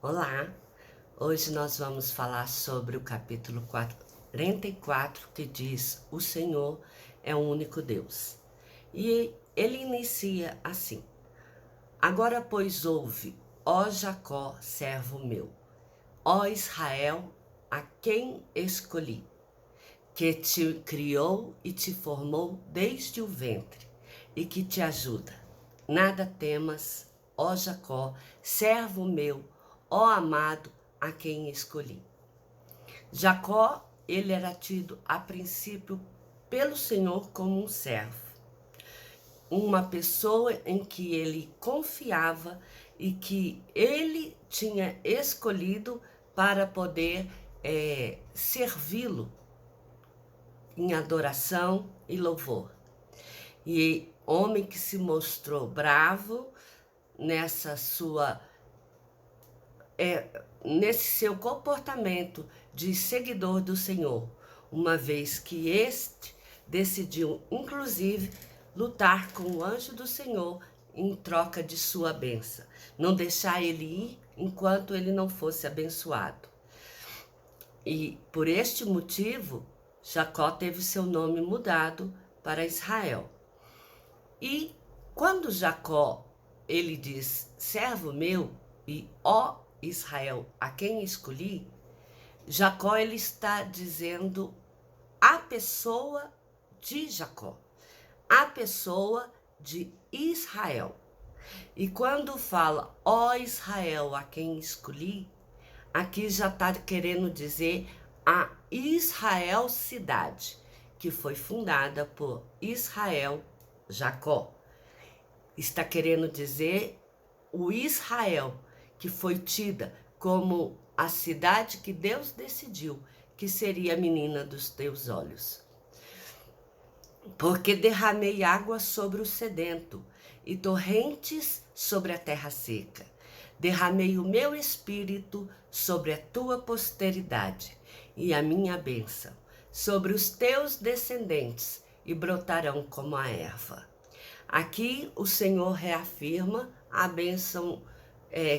Olá, hoje nós vamos falar sobre o capítulo 44 que diz: O Senhor é o único Deus. E ele inicia assim: Agora, pois, ouve, ó Jacó, servo meu, ó Israel, a quem escolhi, que te criou e te formou desde o ventre, e que te ajuda. Nada temas, ó Jacó, servo meu, ó amado, a quem escolhi. Jacó, ele era tido a princípio pelo Senhor como um servo, uma pessoa em que ele confiava e que ele tinha escolhido para poder servi-lo em adoração e louvor. E homem que se mostrou bravo nessa sua nesse seu comportamento de seguidor do Senhor, uma vez que este decidiu, inclusive, lutar com o anjo do Senhor em troca de sua bênção, não deixar ele ir enquanto ele não fosse abençoado. E por este motivo, Jacó teve seu nome mudado para Israel. E quando Jacó, ele diz, servo meu, e ó Israel, a quem escolhi, Jacó, ele está dizendo a pessoa de Jacó, a pessoa de Israel. E quando fala, ó Israel, a quem escolhi, aqui já está querendo dizer a Israel cidade, que foi fundada por Israel, Jacó. Está querendo dizer o Israel, que foi tida como a cidade que Deus decidiu que seria a menina dos teus olhos. Porque derramei água sobre o sedento e torrentes sobre a terra seca. Derramei o meu espírito sobre a tua posteridade e a minha bênção sobre os teus descendentes, e brotarão como a erva. Aqui o Senhor reafirma a bênção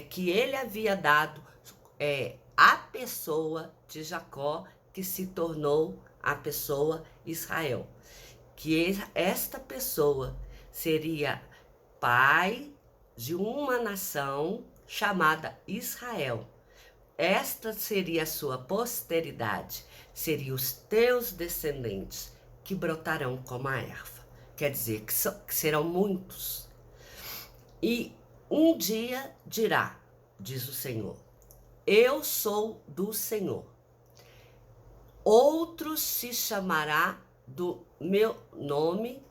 que ele havia dado à pessoa de Jacó, que se tornou a pessoa Israel. Que esta pessoa seria pai de uma nação chamada Israel. Esta seria a sua posteridade, seriam os teus descendentes, que brotarão como a erva. Quer dizer, que serão muitos. E um dia dirá, diz o Senhor, eu sou do Senhor. Outro se chamará do meu nome,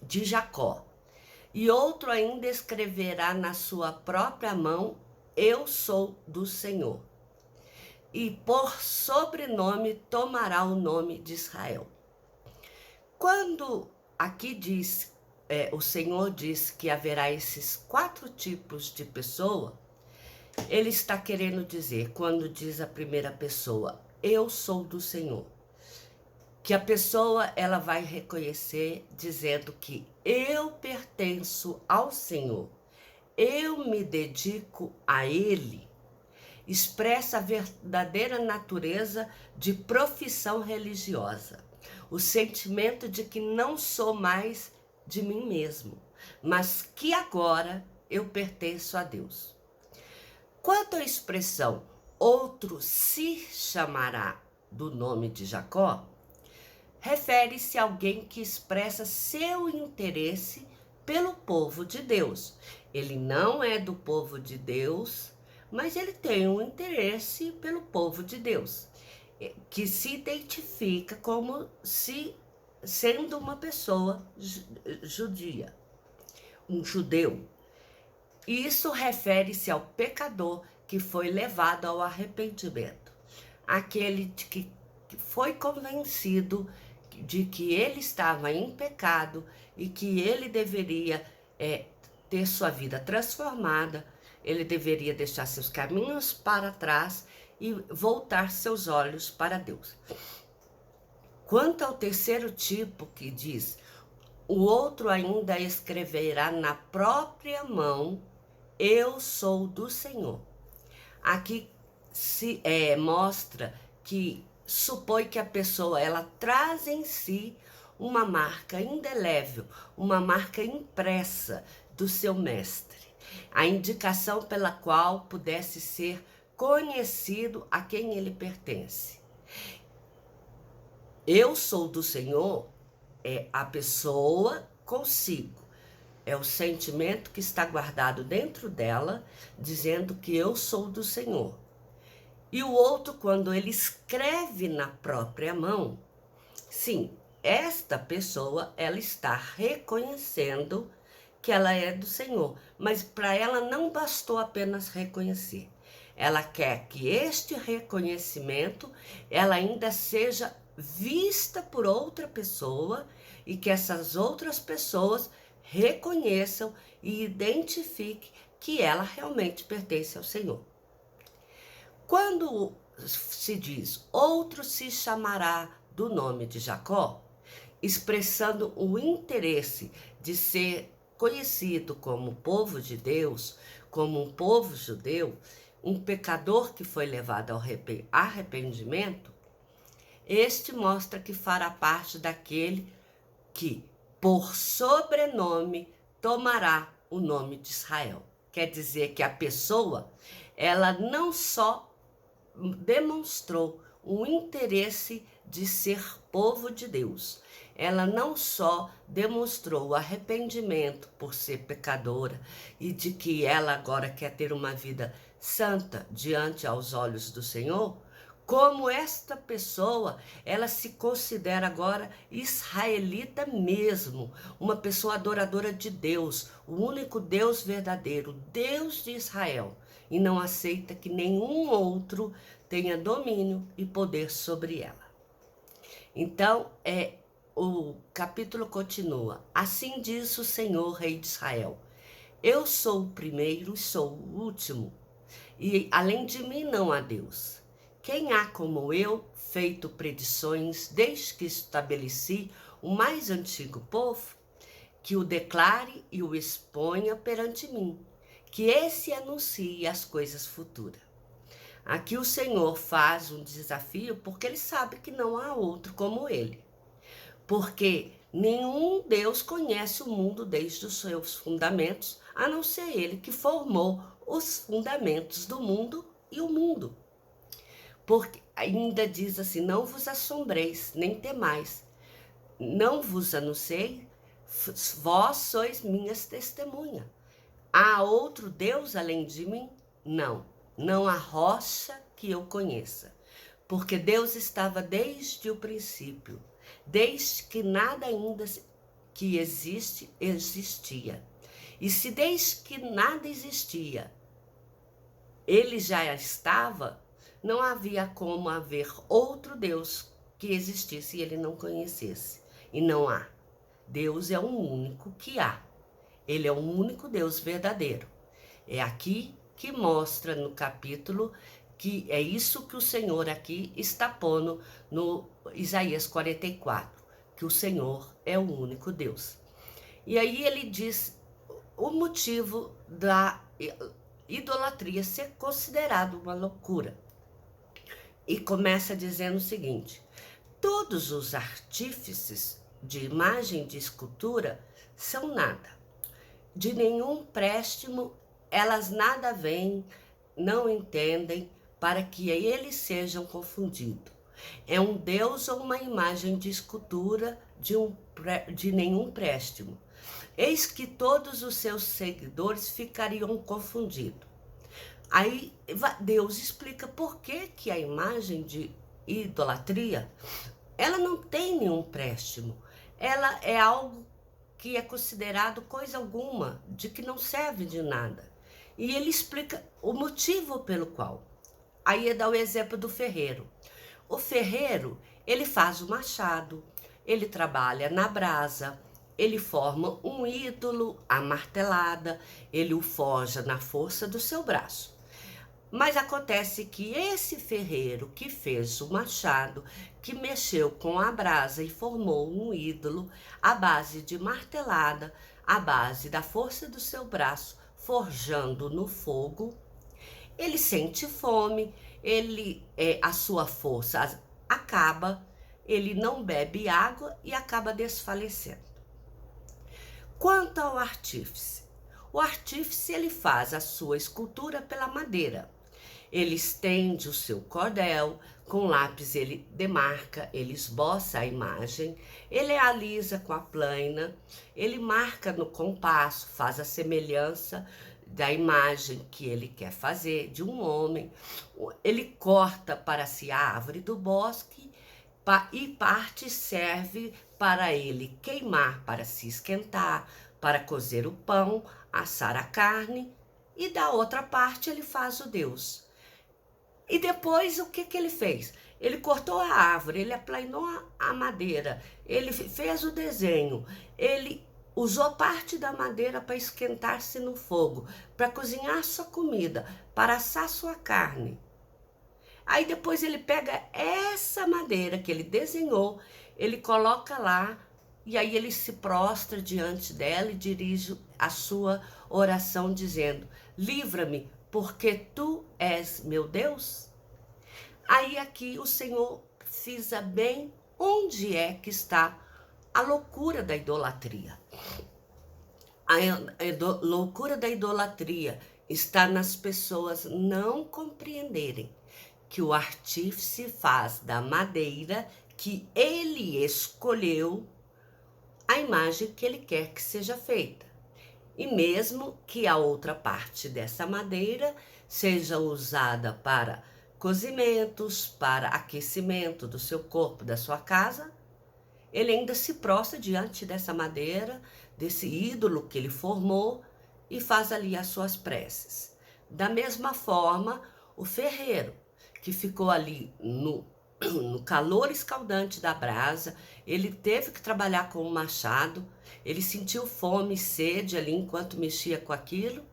de Jacó. E outro ainda escreverá na sua própria mão, eu sou do Senhor. E por sobrenome tomará o nome de Israel. Quando aqui diz, o Senhor diz que haverá esses 4 tipos de pessoa, ele está querendo dizer, quando diz a primeira pessoa, eu sou do Senhor, que a pessoa ela vai reconhecer dizendo que eu pertenço ao Senhor, eu me dedico a Ele, expressa a verdadeira natureza de profissão religiosa, o sentimento de que não sou mais de mim mesmo, mas que agora eu pertenço a Deus. Quanto à expressão outro se chamará do nome de Jacó, refere-se a alguém que expressa seu interesse pelo povo de Deus. Ele não é do povo de Deus, mas ele tem um interesse pelo povo de Deus, que se identifica como se sendo uma pessoa judia, um judeu. Isso refere-se ao pecador que foi levado ao arrependimento, aquele que foi convencido de que ele estava em pecado e que ele deveria ter sua vida transformada, ele deveria deixar seus caminhos para trás e voltar seus olhos para Deus. Quanto ao terceiro tipo, que diz, o outro ainda escreverá na própria mão, eu sou do Senhor. Aqui se mostra que supõe que a pessoa ela traz em si uma marca indelével, uma marca impressa do seu mestre, a indicação pela qual pudesse ser conhecido a quem ele pertence. Eu sou do Senhor é a pessoa consigo, é o sentimento que está guardado dentro dela, dizendo que eu sou do Senhor. E o outro, quando ele escreve na própria mão, sim, esta pessoa, ela está reconhecendo que ela é do Senhor, mas para ela não bastou apenas reconhecer. Ela quer que este reconhecimento, ela ainda seja vista por outra pessoa e que essas outras pessoas reconheçam e identifiquem que ela realmente pertence ao Senhor. Quando se diz, outro se chamará do nome de Jacó, expressando o interesse de ser conhecido como povo de Deus, como um povo judeu, um pecador que foi levado ao arrependimento, este mostra que fará parte daquele que, por sobrenome, tomará o nome de Israel. Quer dizer que a pessoa, ela não só demonstrou um interesse de ser povo de Deus. Ela não só demonstrou o arrependimento por ser pecadora e de que ela agora quer ter uma vida santa diante aos olhos do Senhor, como esta pessoa, ela se considera agora israelita mesmo, uma pessoa adoradora de Deus, o único Deus verdadeiro, Deus de Israel, e não aceita que nenhum outro tenha domínio e poder sobre ela. Então, o capítulo continua. Assim diz o Senhor, Rei de Israel: eu sou o primeiro e sou o último, e além de mim não há Deus. Quem há como eu, feito predições desde que estabeleci o mais antigo povo, que o declare e o exponha perante mim, que esse anuncie as coisas futuras. Aqui o Senhor faz um desafio porque ele sabe que não há outro como ele. Porque nenhum Deus conhece o mundo desde os seus fundamentos, a não ser ele que formou os fundamentos do mundo e o mundo. Porque ainda diz assim, não vos assombreis, nem temais. Não vos anunciei, vós sois minhas testemunhas. Há outro Deus além de mim? Não, não há rocha que eu conheça. Porque Deus estava desde o princípio, desde que nada ainda que existe, existia. E se desde que nada existia, ele já estava, não havia como haver outro Deus que existisse e ele não conhecesse. E não há. Deus é o único que há. Ele é o único Deus verdadeiro. É aqui que mostra no capítulo que é isso que o Senhor aqui está pondo no Isaías 44, que o Senhor é o único Deus. E aí ele diz o motivo da idolatria ser considerado uma loucura. E começa dizendo o seguinte: todos os artífices de imagem de escultura são nada. De nenhum préstimo, elas nada veem, não entendem, para que eles sejam confundidos. É um Deus ou uma imagem de escultura de nenhum préstimo. Eis que todos os seus seguidores ficariam confundidos. Aí Deus explica por que a imagem de idolatria, ela não tem nenhum préstimo. Ela é algo que é considerado coisa alguma, de que não serve de nada. E ele explica o motivo pelo qual. Aí dá o exemplo do ferreiro. O ferreiro, ele faz o machado, ele trabalha na brasa, ele forma um ídolo, a martelada, ele o forja na força do seu braço. Mas acontece que esse ferreiro que fez o machado, que mexeu com a brasa e formou um ídolo à base de martelada, à base da força do seu braço, forjando no fogo, ele sente fome, a sua força acaba, ele não bebe água e acaba desfalecendo. Quanto ao artífice, o artífice ele faz a sua escultura pela madeira. Ele estende o seu cordel, com lápis ele demarca, ele esboça a imagem, ele alisa com a plana, ele marca no compasso, faz a semelhança da imagem que ele quer fazer de um homem. Ele corta para si a árvore do bosque e parte serve para ele queimar, para se esquentar, para cozer o pão, assar a carne, e da outra parte ele faz o Deus. E depois, o que ele fez? Ele cortou a árvore, ele aplanou a madeira, ele fez o desenho, ele usou parte da madeira para esquentar-se no fogo, para cozinhar sua comida, para assar sua carne. Aí depois ele pega essa madeira que ele desenhou, ele coloca lá, e aí ele se prostra diante dela e dirige a sua oração dizendo: livra-me, porque tu és meu Deus. Aí aqui o Senhor frisa bem onde é que está a loucura da idolatria. A loucura da idolatria está nas pessoas não compreenderem que o artífice faz da madeira que ele escolheu a imagem que ele quer que seja feita. E mesmo que a outra parte dessa madeira seja usada para cozimentos, para aquecimento do seu corpo, da sua casa, ele ainda se prostra diante dessa madeira, desse ídolo que ele formou e faz ali as suas preces. Da mesma forma, o ferreiro, que ficou ali no calor escaldante da brasa, ele teve que trabalhar com o machado, ele sentiu fome e sede ali enquanto mexia com aquilo,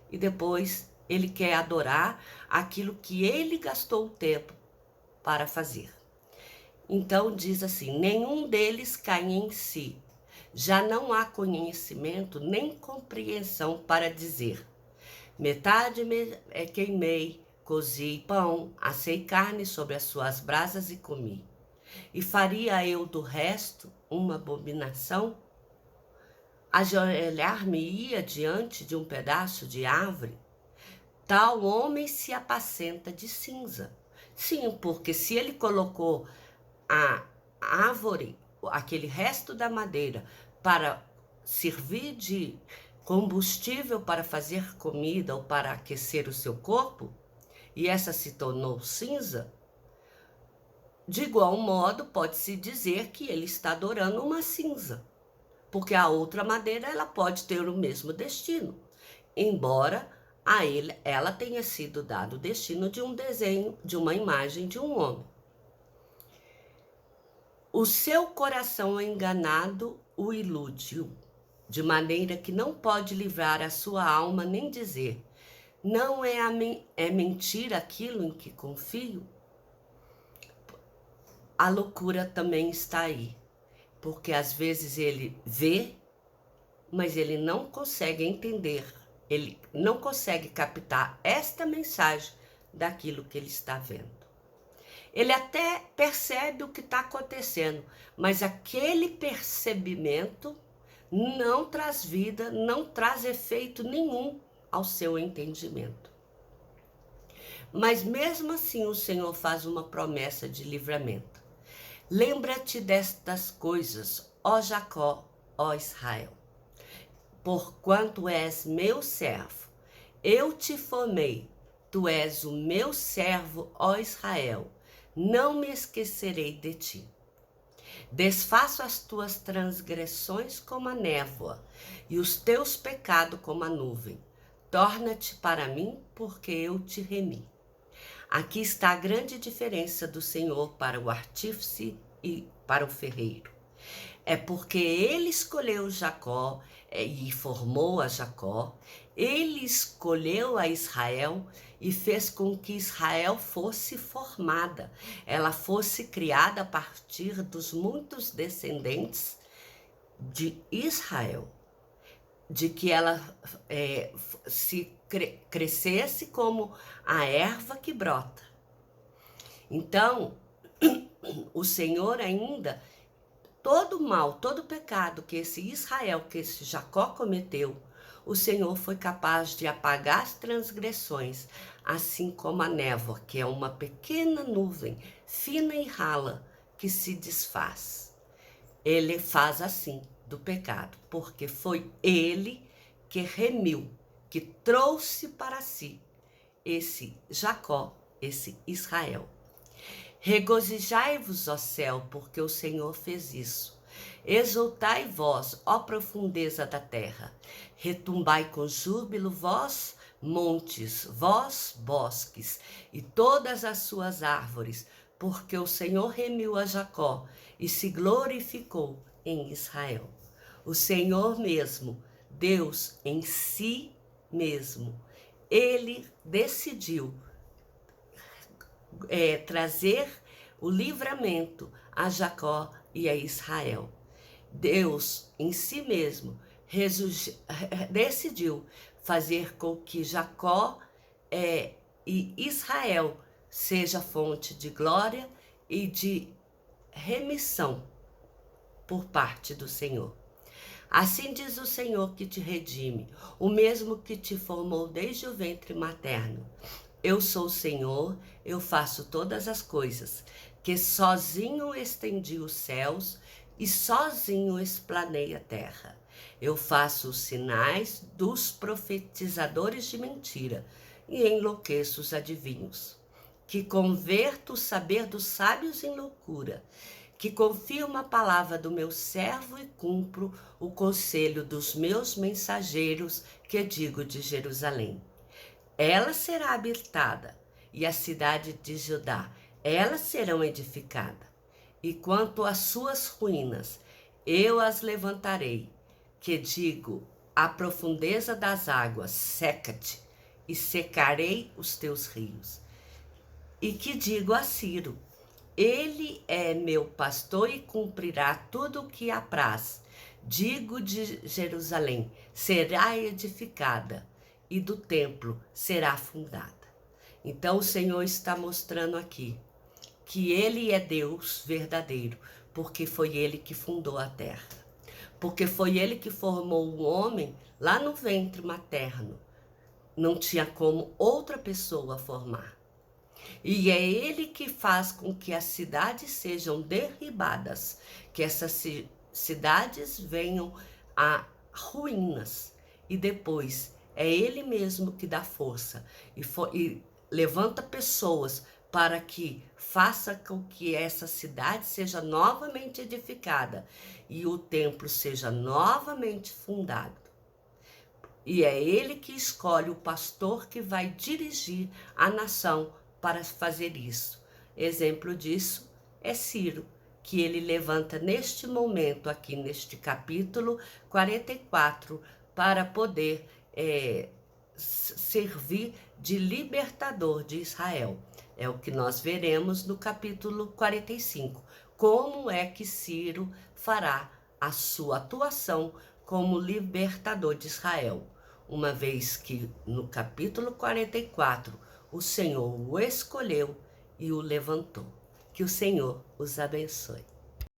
e depois ele quer adorar aquilo que ele gastou o tempo para fazer. Então diz assim: nenhum deles cai em si, já não há conhecimento nem compreensão para dizer: metade queimei, cozi pão, assei carne sobre as suas brasas e comi. E faria eu do resto uma abominação? Ajoelhar-me-ia diante de um pedaço de árvore? Tal homem se apacenta de cinza. Sim, porque se ele colocou a árvore, aquele resto da madeira, para servir de combustível para fazer comida ou para aquecer o seu corpo, e essa se tornou cinza, de igual modo pode-se dizer que ele está adorando uma cinza, porque a outra madeira ela pode ter o mesmo destino, embora a ela tenha sido dado o destino de um desenho, de uma imagem de um homem. O seu coração enganado o iludiu, de maneira que não pode livrar a sua alma nem dizer: não é mentira aquilo em que confio? A loucura também está aí, porque às vezes ele vê, mas ele não consegue entender, ele não consegue captar esta mensagem daquilo que ele está vendo. Ele até percebe o que está acontecendo, mas aquele percebimento não traz vida, não traz efeito nenhum ao seu entendimento. Mas mesmo assim o Senhor faz uma promessa de livramento. Lembra-te destas coisas, ó Jacó, ó Israel. Porquanto és meu servo, eu te formei, tu és o meu servo, ó Israel, não me esquecerei de ti. Desfaço as tuas transgressões como a névoa, e os teus pecados como a nuvem. Torna-te para mim, porque eu te remi. Aqui está a grande diferença do Senhor para o artífice e para o ferreiro. É porque ele escolheu Jacó e formou a Jacó, ele escolheu a Israel e fez com que Israel fosse formada, ela fosse criada a partir dos muitos descendentes de Israel, de que ela se crescesse como a erva que brota. Então, o Senhor ainda, todo mal, todo pecado que esse Israel, que esse Jacó cometeu, o Senhor foi capaz de apagar as transgressões, assim como a névoa, que é uma pequena nuvem, fina e rala, que se desfaz. Ele faz assim do pecado, porque foi ele que remiu, que trouxe para si esse Jacó, esse Israel. Regozijai-vos, ó céu, porque o Senhor fez isso. Exultai vós, ó profundeza da terra. Retumbai com júbilo, vós, montes, vós, bosques, e todas as suas árvores, porque o Senhor remiu a Jacó e se glorificou em Israel. O Senhor mesmo, Deus em si mesmo, ele decidiu trazer o livramento a Jacó e a Israel. Deus em si mesmo decidiu fazer com que Jacó e Israel seja fonte de glória e de remissão por parte do Senhor. Assim diz o Senhor que te redime, o mesmo que te formou desde o ventre materno. Eu sou o Senhor, eu faço todas as coisas, que sozinho estendi os céus e sozinho explanei a terra. Eu faço os sinais dos profetizadores de mentira e enlouqueço os adivinhos. Que converto o saber dos sábios em loucura, que confirmo a palavra do meu servo e cumpro o conselho dos meus mensageiros que digo de Jerusalém. Ela será habitada, e a cidade de Judá, elas serão edificadas. E quanto às suas ruínas, eu as levantarei, que digo, à profundeza das águas, seca-te, e secarei os teus rios. E que digo a Ciro, ele é meu pastor e cumprirá tudo o que apraz. Digo de Jerusalém, será edificada, e do templo será fundada. Então o Senhor está mostrando aqui que ele é Deus verdadeiro, porque foi ele que fundou a terra. Porque foi ele que formou o homem lá no ventre materno. Não tinha como outra pessoa formar. E é ele que faz com que as cidades sejam derribadas, que essas cidades venham a ruínas. E depois é ele mesmo que dá força e levanta pessoas para que faça com que essa cidade seja novamente edificada e o templo seja novamente fundado. E é ele que escolhe o pastor que vai dirigir a nação para fazer isso. Exemplo disso é Ciro, que ele levanta neste momento, aqui neste capítulo 44, para poder servir de libertador de Israel. É o que nós veremos no capítulo 45. Como é que Ciro fará a sua atuação como libertador de Israel? Uma vez que no capítulo 44 o Senhor o escolheu e o levantou. Que o Senhor os abençoe.